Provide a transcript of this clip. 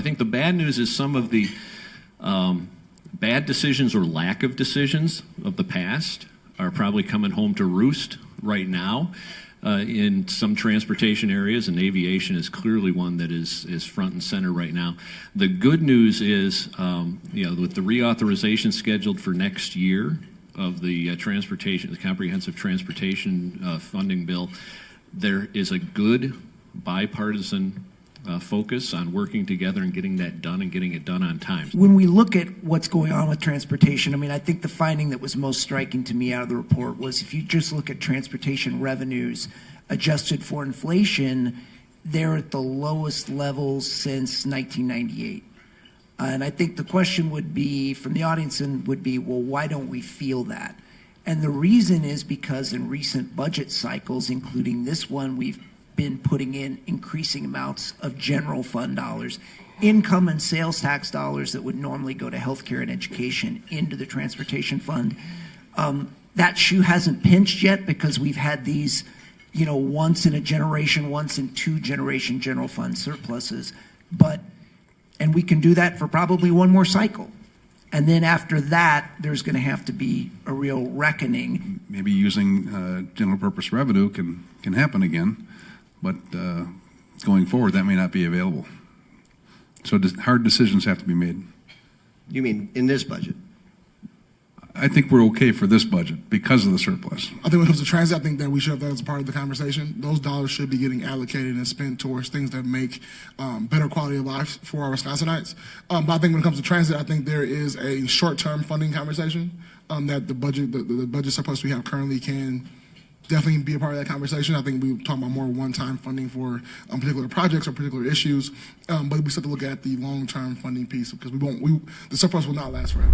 think the bad news is some of the bad decisions or lack of decisions of the past are probably coming home to roost right now in some transportation areas, and aviation is clearly one that is front and center right now. The good news is, with the reauthorization scheduled for next year of the the comprehensive transportation funding bill, there is a good bipartisan focus on working together and getting that done and getting it done on time. When we look at what's going on with transportation, I mean, I think the finding that was most striking to me out of the report was if you just look at transportation revenues adjusted for inflation, they're at the lowest levels since 1998. And I think the question would be, from the audience, would be, well, why don't we feel that? And the reason is because in recent budget cycles, including this one, we've been putting in increasing amounts of general fund dollars, income and sales tax dollars that would normally go to healthcare and education into the transportation fund. That shoe hasn't pinched yet because we've had these, once in a generation, once in two generation general fund surpluses. And we can do that for probably one more cycle. And then after that, there's going to have to be a real reckoning. Maybe using general purpose revenue can happen again. But going forward, that may not be available. So hard decisions have to be made. You mean in this budget? I think we're okay for this budget because of the surplus. I think when it comes to transit, I think that we should have that as a part of the conversation. Those dollars should be getting allocated and spent towards things that make better quality of life for our Wisconsinites. But I think when it comes to transit, I think there is a short-term funding conversation that the budget surplus we have currently can definitely be a part of that conversation. I think we talk about more one-time funding for particular projects or particular issues, but we still have to look at the long-term funding piece because the surplus will not last forever.